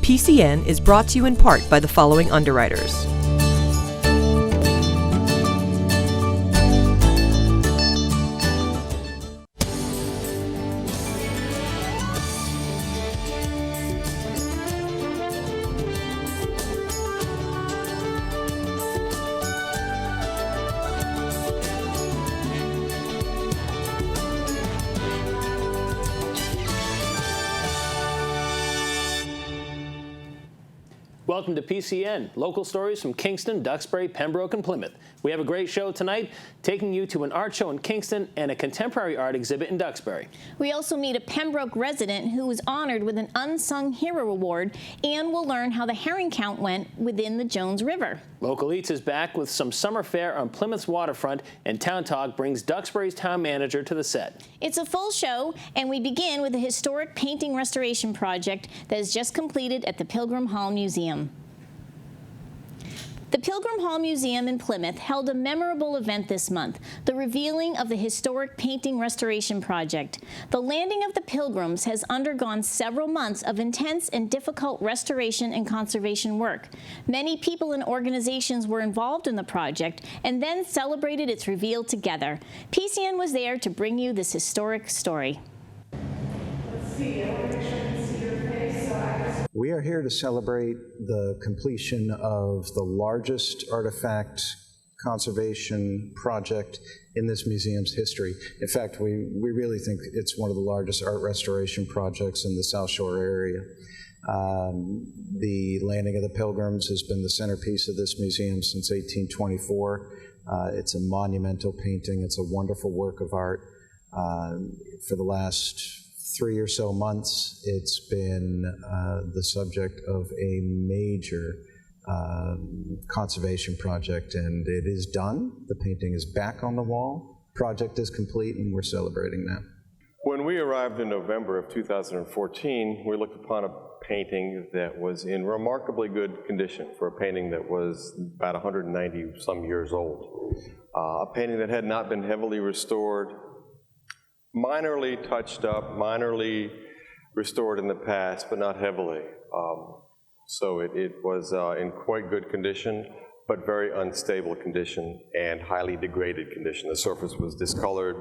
PCN is brought to you in part by the following underwriters. Welcome to PCN, local stories from Kingston, Duxbury, Pembroke, and Plymouth. We have a great show tonight, taking you to an art show in Kingston and a contemporary art exhibit in Duxbury. We also meet a Pembroke resident who was honored with an Unsung Hero Award, and we'll learn how the herring count went within the Jones River. Local Eats is back with some summer fare on Plymouth's waterfront, and Town Talk brings Duxbury's town manager to the set. It's a full show, and we begin with a historic painting restoration project that is just completed at the Pilgrim Hall Museum. The Pilgrim Hall Museum in Plymouth held a memorable event this month, the revealing of the historic painting restoration project. The landing of the Pilgrims has undergone several months of intense and difficult restoration and conservation work. Many people and organizations were involved in the project and then celebrated its reveal together. PCN was there to bring you this historic story. Let's see, I want to make sure I can see your face. We are here to celebrate the completion of the largest artifact conservation project in this museum's history. In fact, we really think it's one of the largest art restoration projects in the South Shore area. The landing of the Pilgrims has been the centerpiece of this museum since 1824. It's a monumental painting. It's a wonderful work of art. For the last 3 or so months, it's been the subject of a major conservation project, and it is done. The painting is back on the wall. Project is complete, and we're celebrating that. When we arrived in November of 2014, we looked upon a painting that was in remarkably good condition for a painting that was about 190 some years old. A painting that had not been heavily restored, minorly touched up, minorly restored in the past, but not heavily. So it was in quite good condition, but very unstable condition and highly degraded condition. The surface was discolored,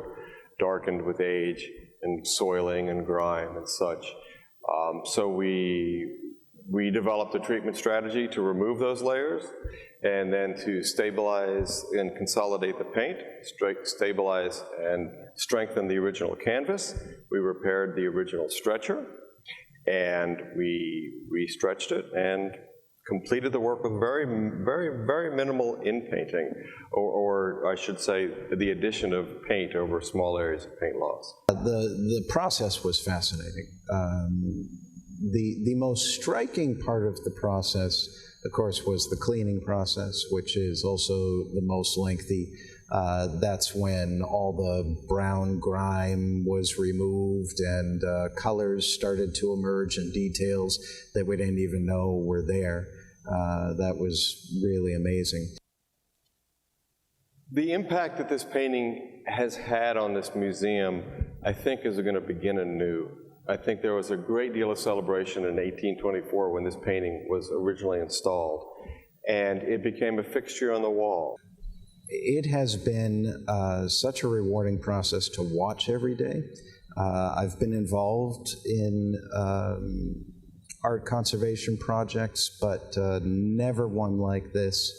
darkened with age and soiling and grime and such. So we developed a treatment strategy to remove those layers and then to stabilize and consolidate the paint, stabilize and strengthen the original canvas. We repaired the original stretcher, and we re-stretched it and completed the work with very, very, very minimal in-painting, or I should say the addition of paint over small areas of paint loss. The process was fascinating. The most striking part of the process, of course, was the cleaning process, which is also the most lengthy. That's when all the brown grime was removed and colors started to emerge and details that we didn't even know were there. That was really amazing. The impact that this painting has had on this museum, I think, is going to begin anew. I think there was a great deal of celebration in 1824 when this painting was originally installed, and it became a fixture on the wall. It has been such a rewarding process to watch every day. I've been involved in art conservation projects, but never one like this.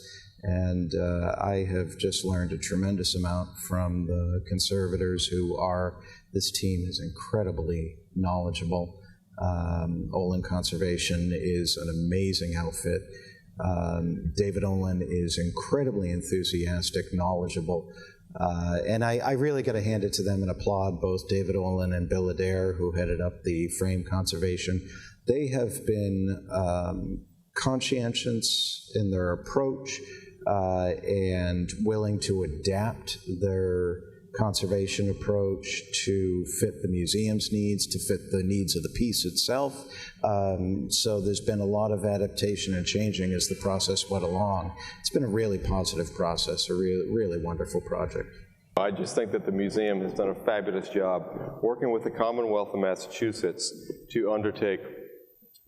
And I have just learned a tremendous amount from the conservators who are, this team is incredibly knowledgeable. Olin Conservation is an amazing outfit. David Olin is incredibly enthusiastic, knowledgeable, and I really got to hand it to them and applaud both David Olin and Bill Adair, who headed up the frame conservation. They have been conscientious in their approach and willing to adapt their conservation approach to fit the museum's needs, to fit the needs of the piece itself. So there's been a lot of adaptation and changing as the process went along. It's been a really positive process, a really wonderful project. I just think that the museum has done a fabulous job working with the Commonwealth of Massachusetts to undertake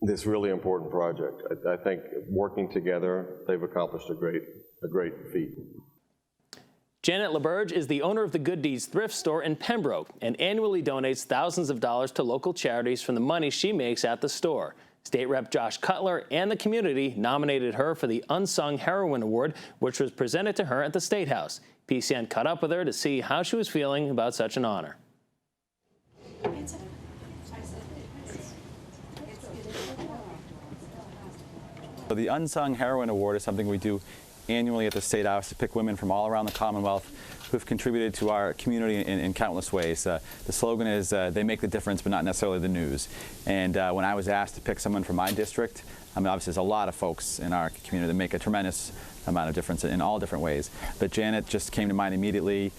this really important project. I think working together, they've accomplished a great feat. Janet LaBerge is the owner of the Good Deeds thrift store in Pembroke and annually donates thousands of dollars to local charities from the money she makes at the store. State Rep Josh Cutler and the community nominated her for the Unsung Heroine Award, which was presented to her at the State House. PCN caught up with her to see how she was feeling about such an honor. So the Unsung Heroine Award is something we do annually at the State House to pick women from all around the Commonwealth who've contributed to our community in countless ways. The slogan is, they make the difference, but not necessarily the news. And when I was asked to pick someone from my district, I mean, obviously there's a lot of folks in our community that make a tremendous amount of difference in all different ways. But Janet just came to mind immediately,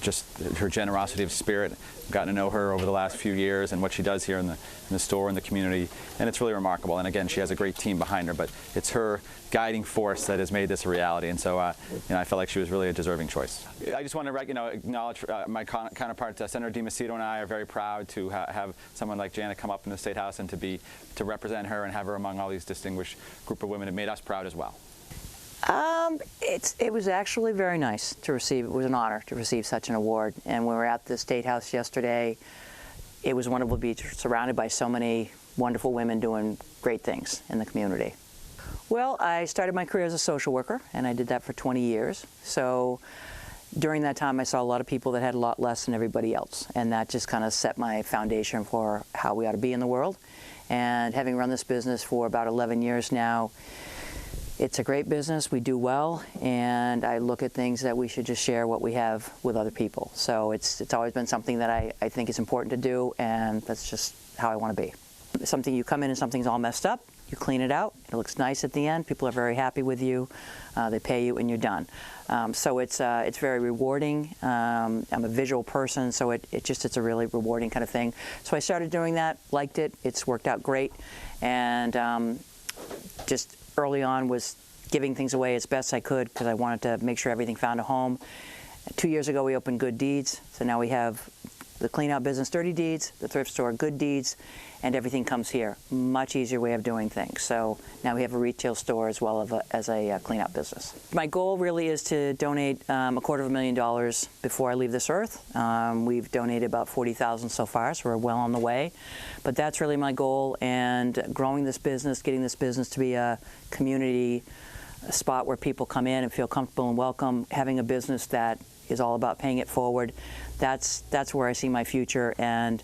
just her generosity of spirit. I've gotten to know her over the last few years and what she does here in the store and the community, and it's really remarkable. And again, she has a great team behind her, but it's her guiding force that has made this a reality. And so, I felt like she was really a deserving choice. I just want to, acknowledge my counterpart, Senator DiMacedo, and I are very proud to have someone like Janet come up in the State House and to represent her and have her among all these distinguished group of women. It made us proud as well. It was actually very nice to receive. It was an honor to receive such an award. And when we were at the State House yesterday, it was wonderful to be surrounded by so many wonderful women doing great things in the community. Well, I started my career as a social worker, and I did that for 20 years. So during that time, I saw a lot of people that had a lot less than everybody else, and that just kind of set my foundation for how we ought to be in the world. And having run this business for about 11 years now, it's a great business, we do well, and I look at things that we should just share what we have with other people. So it's always been something that I think is important to do, and that's just how I want to be. Something you come in and something's all messed up, you clean it out, it looks nice at the end, people are very happy with you, they pay you and you're done. So it's very rewarding. I'm a visual person, so it's a really rewarding kind of thing. So I started doing that, liked it, it's worked out great, and just early on was giving things away as best I could because I wanted to make sure everything found a home. 2 years ago we opened Good Deeds, so now we have the clean out business Dirty Deeds, the thrift store Good Deeds, and everything comes here. Much easier way of doing things. So now we have a retail store as well as a clean out business. My goal really is to donate $250,000 before I leave this earth. We've donated about $40,000 so far, so we're well on the way. But that's really my goal, and growing this business, getting this business to be a community spot where people come in and feel comfortable and welcome, having a business that is all about paying it forward. That's where I see my future, and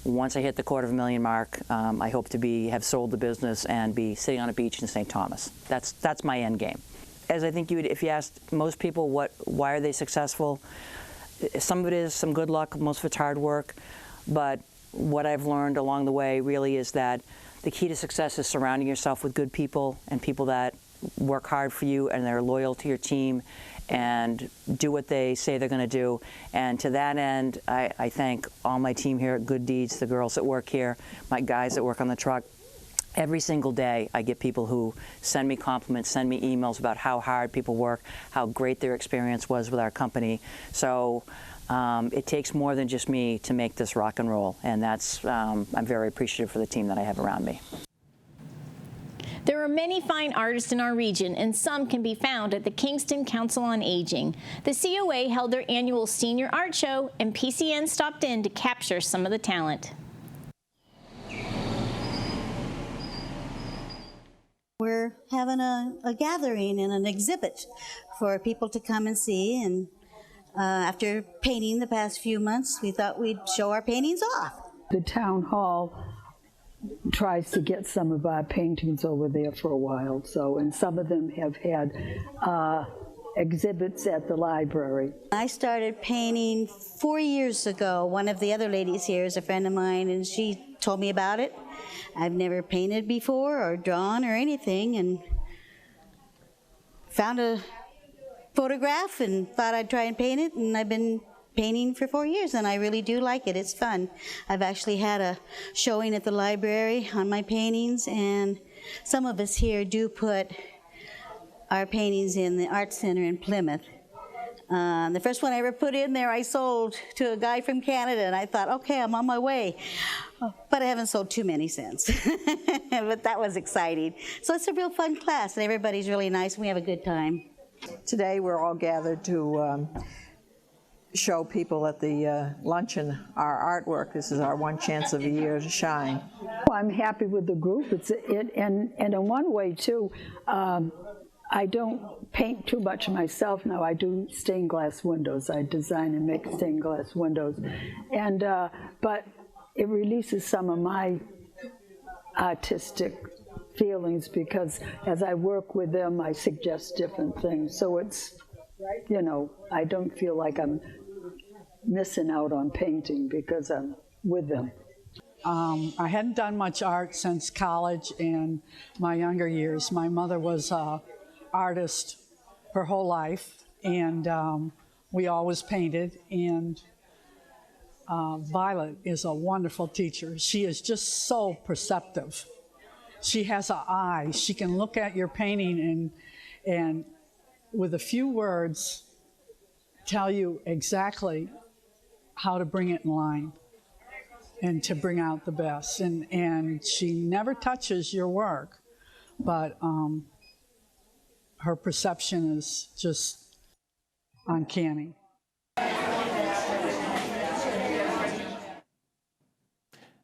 once I hit the $250,000 mark, I hope to have sold the business and be sitting on a beach in St. Thomas. That's my end game. As I think if you asked most people why are they successful, some of it is some good luck, most of it's hard work, but what I've learned along the way really is that the key to success is surrounding yourself with good people and people that work hard for you and they're loyal to your team and do what they say they're going to do. And to that end, I thank all my team here at Good Deeds, the girls that work here, my guys that work on the truck. Every single day, I get people who send me compliments, send me emails about how hard people work, how great their experience was with our company. So it takes more than just me to make this rock and roll, and that's I'm very appreciative for the team that I have around me. There are many fine artists in our region, and some can be found at the Kingston Council on Aging. The COA held their annual Senior Art Show, and PCN stopped in to capture some of the talent. We're having a gathering and an exhibit for people to come and see, and after painting the past few months, we thought we'd show our paintings off. The town hall tries to get some of our paintings over there for a while, and some of them have had exhibits at the library. I started painting 4 years ago. One of the other ladies here is a friend of mine, and she told me about it. I've never painted before or drawn or anything, and found a photograph and thought I'd try and paint it, and I've been painting for 4 years, and I really do like it. It's fun. I've actually had a showing at the library on my paintings, and some of us here do put our paintings in the Art Center in Plymouth. The first one I ever put in there, I sold to a guy from Canada, and I thought, okay, I'm on my way. But I haven't sold too many since. But that was exciting. So it's a real fun class, and everybody's really nice, and we have a good time. Today we're all gathered to show people at the luncheon our artwork. This is our one chance of a year to shine. Well, I'm happy with the group. And in one way, too, I don't paint too much myself now. I do stained glass windows. I design and make stained glass windows. And but it releases some of my artistic feelings, because as I work with them, I suggest different things. So it's, you know, I don't feel like I'm missing out on painting because I'm with them. I hadn't done much art since college and my younger years. My mother was an artist her whole life, and we always painted. And Violet is a wonderful teacher. She is just so perceptive. She has an eye. She can look at your painting and with a few words tell you exactly how to bring it in line and to bring out the best. And she never touches your work, but her perception is just uncanny.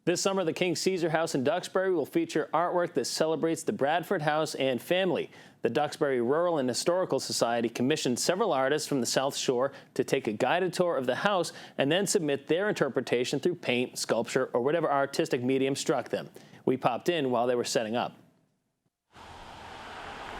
This summer, the King Caesar House in Duxbury will feature artwork that celebrates the Bradford house and family. The Duxbury Rural and Historical Society commissioned several artists from the South Shore to take a guided tour of the house and then submit their interpretation through paint, sculpture, or whatever artistic medium struck them. We popped in while they were setting up.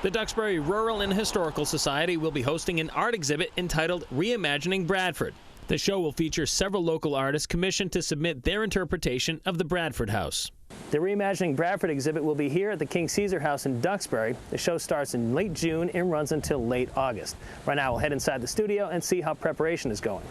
The Duxbury Rural and Historical Society will be hosting an art exhibit entitled Reimagining Bradford. The show will feature several local artists commissioned to submit their interpretation of the Bradford House. The Reimagining Bradford exhibit will be here at the King Caesar House in Duxbury. The show starts in late June and runs until late August. Right now, we'll head inside the studio and see how preparation is going.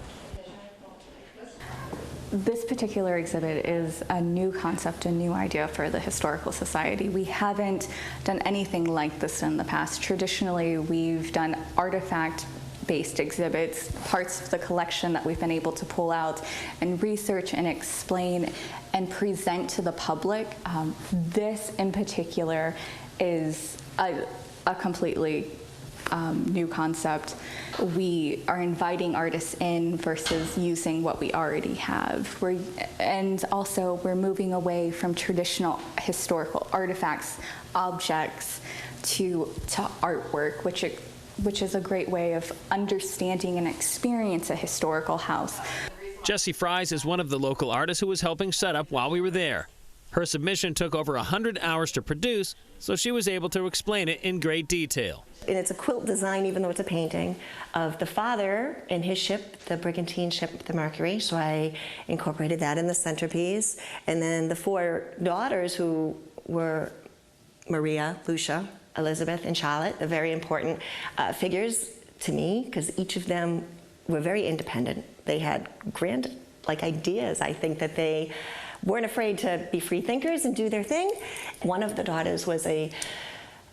This particular exhibit is a new concept, a new idea for the Historical Society. We haven't done anything like this in the past. Traditionally, we've done artifact-based exhibits, parts of the collection that we've been able to pull out and research and explain and present to the public. This in particular is a completely new concept. We are inviting artists in versus using what we already have. And also we're moving away from traditional historical artifacts, objects, to artwork, which is a great way of understanding and experience a historical house. Jessie Fries is one of the local artists who was helping set up while we were there. Her submission took over 100 hours to produce, so she was able to explain it in great detail. And it's a quilt design, even though it's a painting, of the father in his ship, the brigantine ship, the Mercury. So I incorporated that in the centerpiece. And then the four daughters, who were Maria, Lucia, Elizabeth, and Charlotte, are very important figures to me, because each of them were very independent. They had grand ideas. I think that they weren't afraid to be free thinkers and do their thing. One of the daughters was an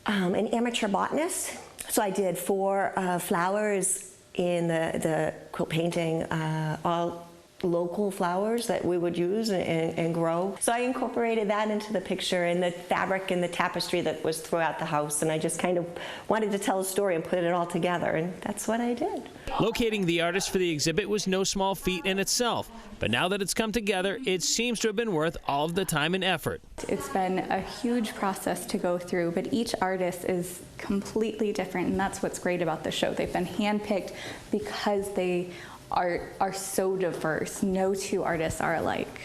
amateur botanist, so I did 4 flowers in the quilt painting, all local flowers that we would use and grow. So I incorporated that into the picture and the fabric and the tapestry that was throughout the house, and I just kind of wanted to tell a story and put it all together, and that's what I did. Locating the artist for the exhibit was no small feat in itself, but now that it's come together, it seems to have been worth all of the time and effort. It's been a huge process to go through, but each artist is completely different, and that's what's great about the show. They've been handpicked because they are so diverse. No two artists are alike.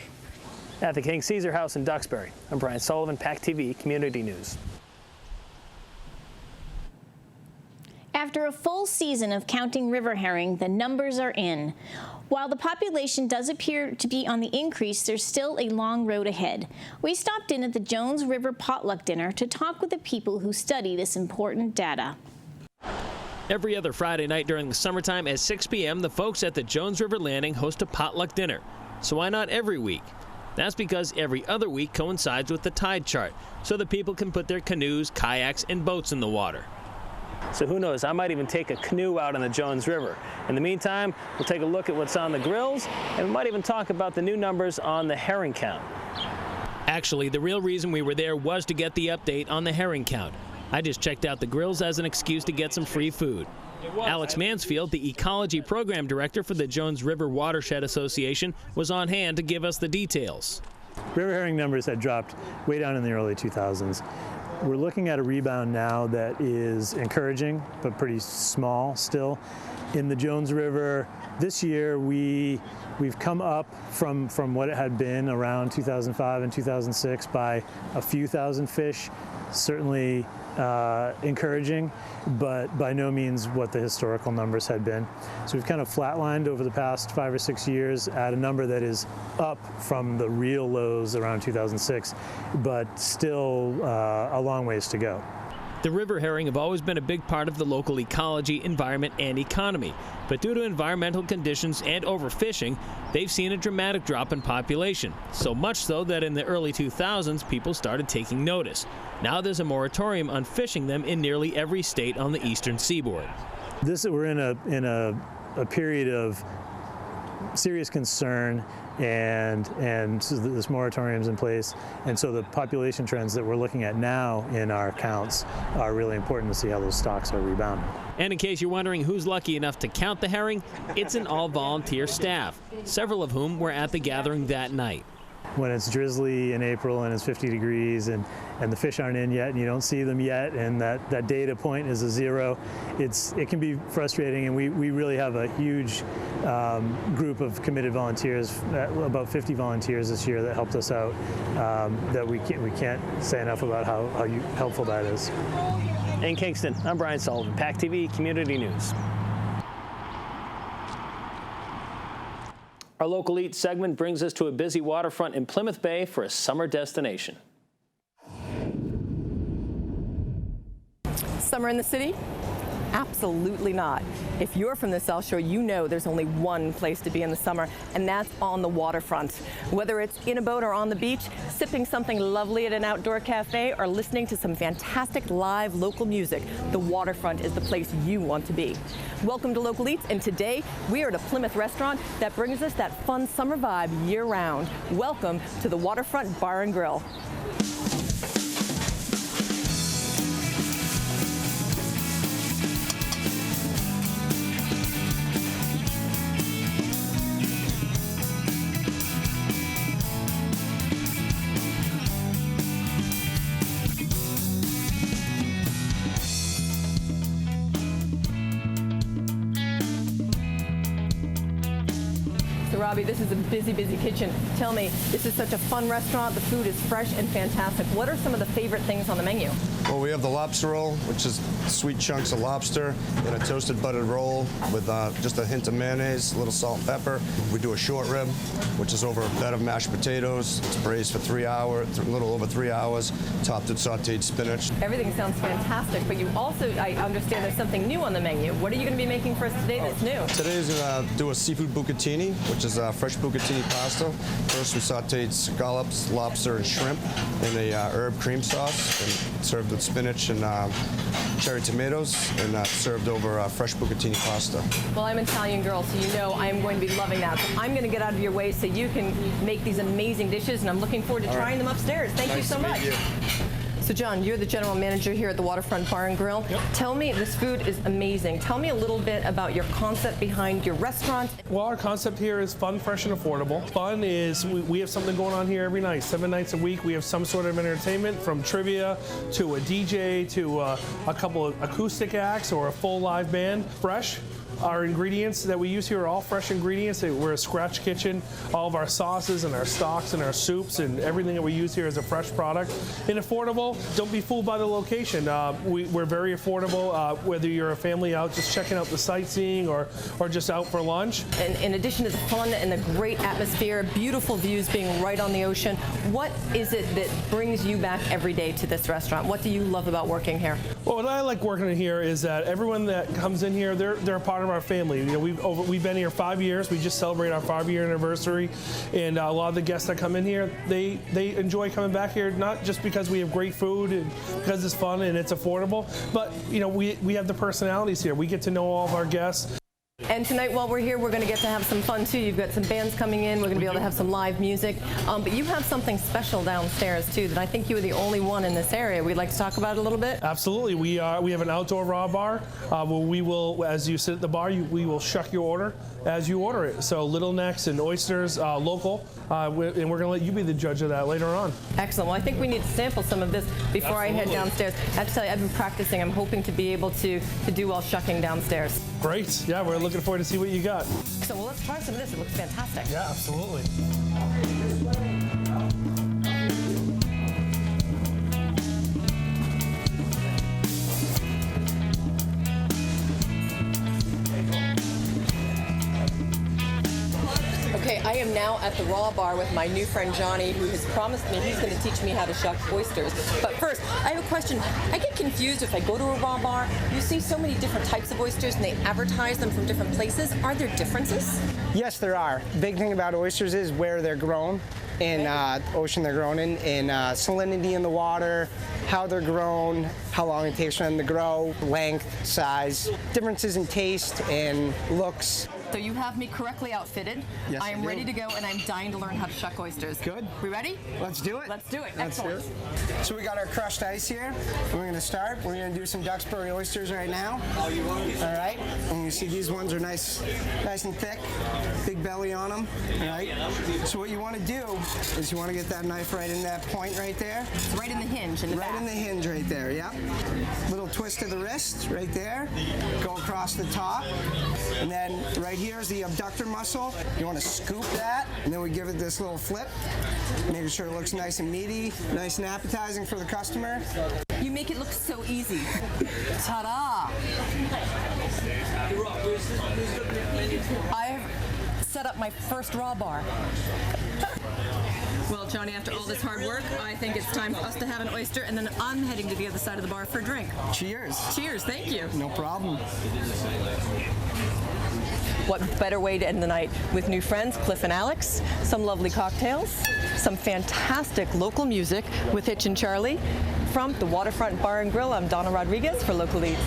At the King Caesar House in Duxbury, I'm Brian Sullivan, PACTV Community News. After a full season of counting river herring, the numbers are in. While the population does appear to be on the increase, there's still a long road ahead. We stopped in at the Jones River Potluck Dinner to talk with the people who study this important data. Every other Friday night during the summertime at 6 p.m., the folks at the Jones River Landing host a potluck dinner. So why not every week? That's because every other week coincides with the tide chart, so that people can put their canoes, kayaks, and boats in the water. So who knows, I might even take a canoe out on the Jones River. In the meantime, we'll take a look at what's on the grills, and we might even talk about the new numbers on the herring count. Actually, the real reason we were there was to get the update on the herring count. I just checked out the grills as an excuse to get some free food. Alex Mansfield, the Ecology Program Director for the Jones River Watershed Association, was on hand to give us the details. River herring numbers had dropped way down in the early 2000s. We're looking at a rebound now that is encouraging, but pretty small still. In the Jones River this year, we've come up from what it had been around 2005 and 2006 by a few thousand fish. Certainly encouraging, but by no means what the historical numbers had been. So we've kind of flatlined over the past 5 or 6 years at a number that is up from the real lows around 2006, but still a long ways to go. The river herring have always been a big part of the local ecology, environment, and economy. But due to environmental conditions and overfishing, they've seen a dramatic drop in population. So much so that in the early 2000s, people started taking notice. Now there's a moratorium on fishing them in nearly every state on the eastern seaboard. We're in a period of serious concern, and so this moratorium's in place, and so the population trends that we're looking at now in our counts are really important to see how those stocks are rebounding. And in case you're wondering who's lucky enough to count the herring, it's an all-volunteer staff, several of whom were at the gathering that night. When it's drizzly in April and it's 50 degrees and the fish aren't in yet and you don't see them yet and that data point is a 0, it can be frustrating, and we really have a huge group of committed volunteers, about 50 volunteers this year that helped us out, that we can't say enough about how helpful that is. In Kingston, I'm Brian Sullivan, PACTV Community News. Our Local Eat segment brings us to a busy waterfront in Plymouth Bay for a summer destination. Summer in the city? Absolutely not. If you're from the South Shore, you know there's only one place to be in the summer, and that's on the waterfront. Whether it's in a boat or on the beach, sipping something lovely at an outdoor cafe, or listening to some fantastic live local music, the waterfront is the place you want to be. Welcome to Local Eats, and today we are at a Plymouth restaurant that brings us that fun summer vibe year-round. Welcome to the Waterfront Bar and Grill. Robbie, this is a busy, busy kitchen. Tell me, this is such a fun restaurant. The food is fresh and fantastic. What are some of the favorite things on the menu? Well, we have the lobster roll, which is sweet chunks of lobster in a toasted buttered roll with just a hint of mayonnaise, a little salt and pepper. We do a short rib, which is over a bed of mashed potatoes. It's braised for 3 hours, a little over 3 hours, topped with sauteed spinach. Everything sounds fantastic, but you also, I understand there's something new on the menu. What are you going to be making for us today that's new? Today's going to do a seafood bucatini, which is fresh bucatini pasta. First, we sauteed scallops, lobster, and shrimp in a herb cream sauce, and served with spinach and cherry tomatoes, and served over fresh bucatini pasta. Well, I'm an Italian girl, so you know I am going to be loving that. So I'm going to get out of your way so you can make these amazing dishes, and I'm looking forward to trying them upstairs. Thank you so much. So John, you're the general manager here at the Waterfront Bar and Grill. Yep. Tell me, this food is amazing. Tell me a little bit about your concept behind your restaurant. Well, our concept here is fun, fresh, and affordable. Fun is we have something going on here every night, 7 nights a week. We have some sort of entertainment, from trivia to a DJ to a couple of acoustic acts or a full live band. Fresh. Our ingredients that we use here are all fresh ingredients. We're a scratch kitchen. All of our sauces and our stocks and our soups and everything that we use here is a fresh product. And affordable, don't be fooled by the location. We're very affordable, whether you're a family out just checking out the sightseeing or just out for lunch. And in addition to the fun and the great atmosphere, beautiful views being right on the ocean, what is it that brings you back every day to this restaurant? What do you love about working here? Well, what I like working here is that everyone that comes in here, they're a part of of our family. You know, we've been here 5 years. We just celebrated our 5-year anniversary, and a lot of the guests that come in here, they enjoy coming back here, not just because we have great food and because it's fun and it's affordable, but you know, we have the personalities here. We get to know all of our guests. And tonight, while we're here, we're going to get to have some fun too. You've got some bands coming in. We're going to be able to have some live music. But you have something special downstairs too that I think you are the only one in this area. We'd like to talk about it a little bit. Absolutely. We have an outdoor raw bar where we will, as you sit at the bar, we will shuck your order as you order it. So little necks and oysters, local, and we're going to let you be the judge of that later on. Excellent. Well, I think we need to sample some of this before I head downstairs. I have to tell you, I've been practicing. I'm hoping to be able to do well shucking downstairs. Great. Yeah, we're looking forward to see what you got. So well, let's try some of this. It looks fantastic. Yeah, absolutely. Okay, I am now at the Raw Bar with my new friend Johnny, who has promised me he's going to teach me how to shuck oysters. But first, I have a question. I get confused if I go to a Raw Bar. You see so many different types of oysters, and they advertise them from different places. Are there differences? Yes, there are. The big thing about oysters is where they're grown, in ocean they're grown in salinity in the water, how they're grown, how long it takes for them to grow, length, size, differences in taste and looks. So you have me correctly outfitted. Yes, I am do. ready to go, and I'm dying to learn how to shuck oysters. Good. We ready? Let's do it. Let's do it. Let's Excellent. do it. So we got our crushed ice here. We're going to start. We're going to do some Duxbury oysters right now. All right. And you see these ones are nice and thick. Big belly on them. All right. So what you want to do is you want to get that knife right in that point right there. It's right in the hinge in the back. Right in the hinge right there, yep. Little twist of the wrist right there. Go across the top. And then right here is the abductor muscle. You want to scoop that, and then we give it this little flip, making sure it looks nice and meaty, nice and appetizing for the customer. You make it look so easy. Ta-da! I've set up my first Raw Bar. Well, Johnny, after all this hard work, I think it's time for us to have an oyster, and then I'm heading to the other side of the bar for a drink. Cheers. Cheers, thank you. No problem. What better way to end the night with new friends, Cliff and Alex, some lovely cocktails, some fantastic local music with Hitch and Charlie. From the Waterfront Bar and Grill, I'm Donna Rodriguez for Local Eats.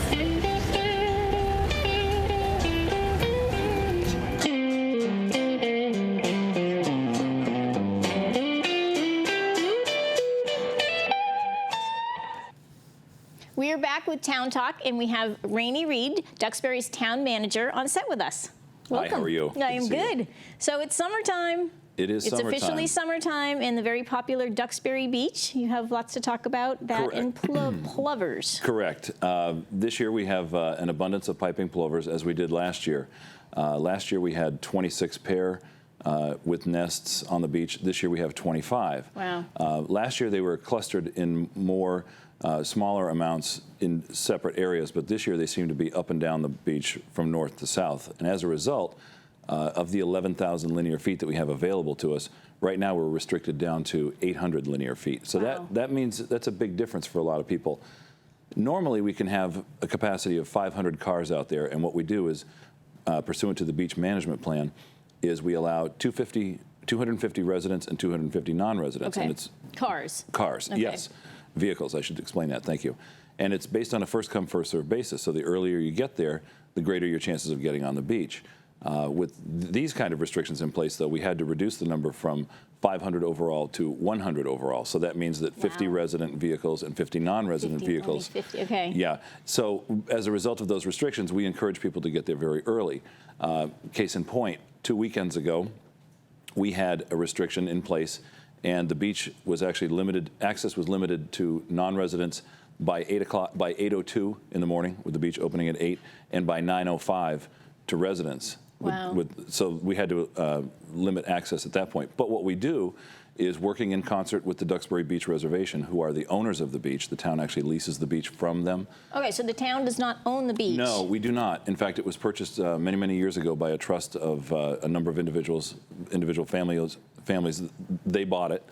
We are back with Town Talk, and we have Rainey Reed, Duxbury's town manager, on set with us. Welcome. Hi, how are you? I am good. So it's summertime. It is summertime. It's officially summertime in the very popular Duxbury Beach. You have lots to talk about that and plovers. Correct. This year we have an abundance of piping plovers, as we did last year. Last year we had 26 pair with nests on the beach. This year we have 25. Wow. Last year they were clustered in more smaller amounts in separate areas, but this year they seem to be up and down the beach from north to south. And as a result, of the 11,000 linear feet that we have available to us, right now we're restricted down to 800 linear feet. So that means that's a big difference for a lot of people. Normally we can have a capacity of 500 cars out there, and what we do is, pursuant to the beach management plan, is we allow 250 residents and 250 non-residents. Okay. And it's Cars. Cars, Okay. yes. Vehicles, I should explain that, thank you. And it's based on a first-come, first-served basis, so the earlier you get there, the greater your chances of getting on the beach. With these kind of restrictions in place, though, we had to reduce the number from 500 overall to 100 overall. So that means that 50 resident vehicles and 50 non-resident vehicles. 50, okay. Yeah. So as a result of those restrictions, we encourage people to get there very early. Case in point, 2 weekends ago, we had a restriction in place, and the beach was actually limited. Access was limited to non-residents by 8:02 in the morning, with the beach opening at 8, and by 9:05 to residents. Wow. So we had to limit access at that point. But what we do is, working in concert with the Duxbury Beach Reservation, who are the owners of the beach. The town actually leases the beach from them. Okay, so the town does not own the beach? No, we do not. In fact, it was purchased many, many years ago by a trust of a number of individual families. They bought it.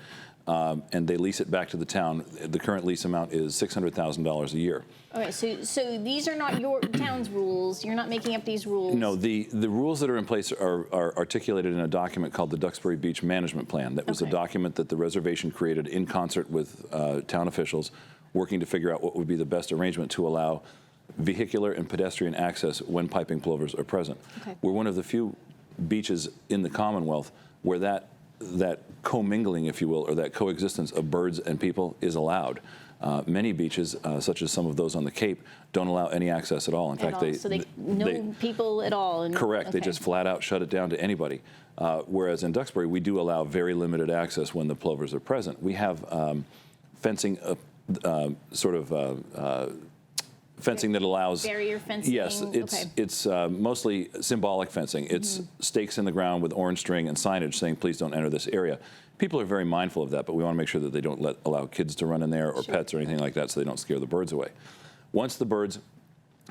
and they lease it back to the town. The current lease amount is $600,000 a year. Okay, so these are not your town's rules. You're not making up these rules. No, the rules that are in place are articulated in a document called the Duxbury Beach Management Plan. That was a document that the reservation created in concert with town officials, working to figure out what would be the best arrangement to allow vehicular and pedestrian access when piping plovers are present. Okay. We're one of the few beaches in the Commonwealth where that commingling, if you will, or that coexistence of birds and people is allowed. Many beaches, such as some of those on the Cape, don't allow any access at all. In fact, no people at all. Correct. They just flat out shut it down to anybody. Whereas in Duxbury, we do allow very limited access when the plovers are present. We have fencing, fencing that allows barrier fencing. Yes, it's mostly symbolic fencing. It's stakes in the ground with orange string and signage saying, "Please don't enter this area." People are very mindful of that, but we want to make sure that they don't allow kids to run in there or pets or anything like that, so they don't scare the birds away. Once the birds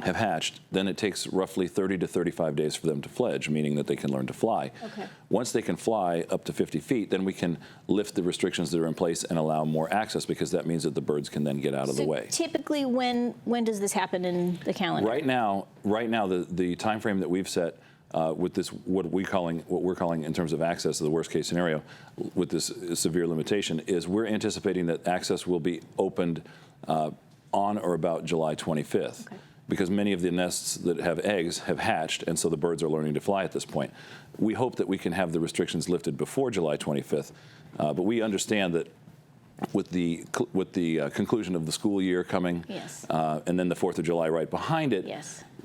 have hatched, then it takes roughly 30 to 35 days for them to fledge, meaning that they can learn to fly. Okay. Once they can fly up to 50 feet, then we can lift the restrictions that are in place and allow more access, because that means that the birds can then get out of the way. Typically, when does this happen in the calendar? Right now, the time frame that we've set with this, what we're calling in terms of access to the worst case scenario, with this severe limitation, is we're anticipating that access will be opened on or about July 25th. Okay. Because many of the nests that have eggs have hatched, and so the birds are learning to fly at this point. We hope that we can have the restrictions lifted before July 25th, but we understand that with the conclusion of the school year coming, and then the 4th of July right behind it,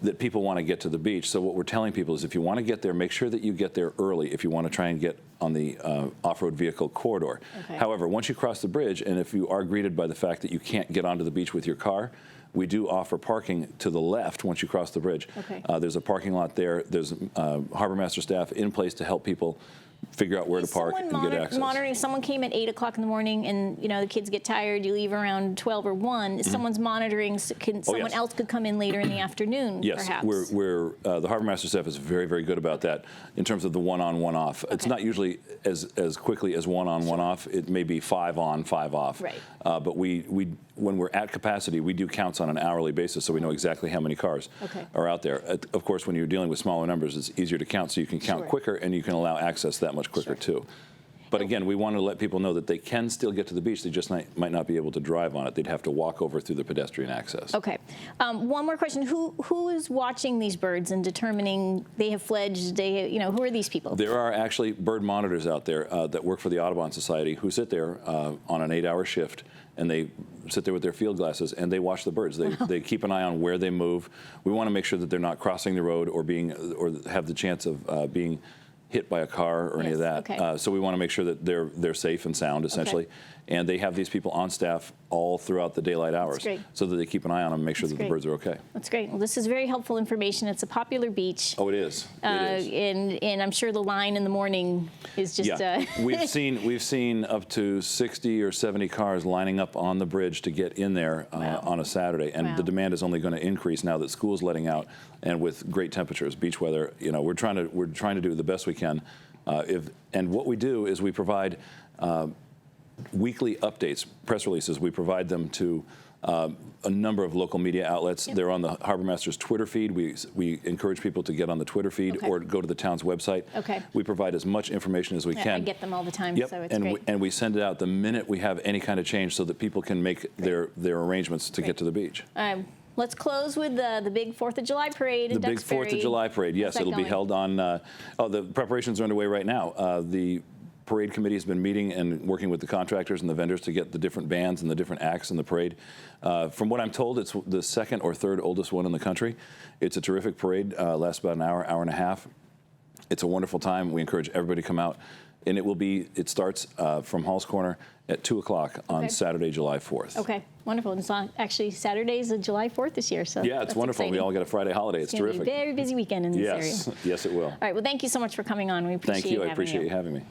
that people want to get to the beach. So what we're telling people is, if you want to get there, make sure that you get there early if you want to try and get on the off-road vehicle corridor. Okay. However, once you cross the bridge, and if you are greeted by the fact that you can't get onto the beach with your car, we do offer parking to the left once you cross the bridge. Okay. There's a parking lot there. There's harbor master staff in place to help people figure out where to park and get access. Monitoring, someone came at 8 o'clock in the morning, and the kids get tired, you leave around 12 or 1. Someone's monitoring, someone else could come in later in the afternoon, perhaps? Yes, the harbor master staff is very, very good about that in terms of the one-on, one-off. Okay. It's not usually as quickly as one-on, one-off. It may be 5 on, 5 off. Right. But when we're at capacity, we do counts on an hourly basis, so we know exactly how many cars are out there. Of course, when you're dealing with smaller numbers, it's easier to count, so you can count quicker, and you can allow access that much quicker too. But again, we want to let people know that they can still get to the beach. They just might not be able to drive on it. They'd have to walk over through the pedestrian access. Okay. One more question. Who is watching these birds and determining they have fledged? Who are these people? There are actually bird monitors out there that work for the Audubon Society who sit there on an 8-hour shift, and they sit there with their field glasses and they watch the birds. They keep an eye on where they move. We want to make sure that they're not crossing the road or have the chance of being hit by a car or any of that. Okay. So we want to make sure that they're safe and sound, essentially. Okay. And they have these people on staff all throughout the daylight hours so that they keep an eye on them and make sure that the birds are okay. That's great. Well, this is very helpful information. It's a popular beach. Oh, it is. And I'm sure the line in the morning is just... Yeah. We've seen up to 60 or 70 cars lining up on the bridge to get in there on a Saturday. And the demand is only going to increase now that school's letting out, and with great temperatures, beach weather. We're trying to do the best we can. And what we do is we provide weekly updates, press releases. We provide them to a number of local media outlets. Yep. They're on the Harbor Master's Twitter feed. We encourage people to get on the Twitter feed or go to the town's website. Okay. We provide as much information as we can. I get them all the time, so it's great. And we send it out the minute we have any kind of change so that people can make their arrangements to get to the beach. Let's close with the big 4th of July parade in Duxbury. The big 4th of July parade, yes. It'll be held on, the preparations are underway right now. The parade committee has been meeting and working with the contractors and the vendors to get the different bands and the different acts in the parade. From what I'm told, it's the 2nd or 3rd oldest one in the country. It's a terrific parade, lasts about an hour, hour and a half. It's a wonderful time. We encourage everybody to come out. And it starts from Hall's Corner at 2 o'clock on Saturday, July 4th. Okay, wonderful. It's actually Saturday's July 4th this year, so yeah, it's wonderful. Exciting. We all get a Friday holiday. It's terrific. Be a very busy weekend in this area. Yes, it will. All right, well, thank you so much for coming on. We appreciate Thank you. I appreciate you having me.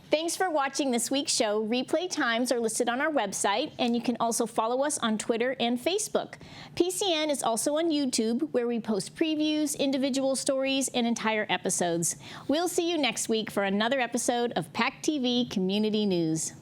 Thanks for watching this week's show. Replay times are listed on our website, and you can also follow us on Twitter and Facebook. PCN is also on YouTube, where we post previews, individual stories, and entire episodes. We'll see you next week for another episode of PACTV Community News.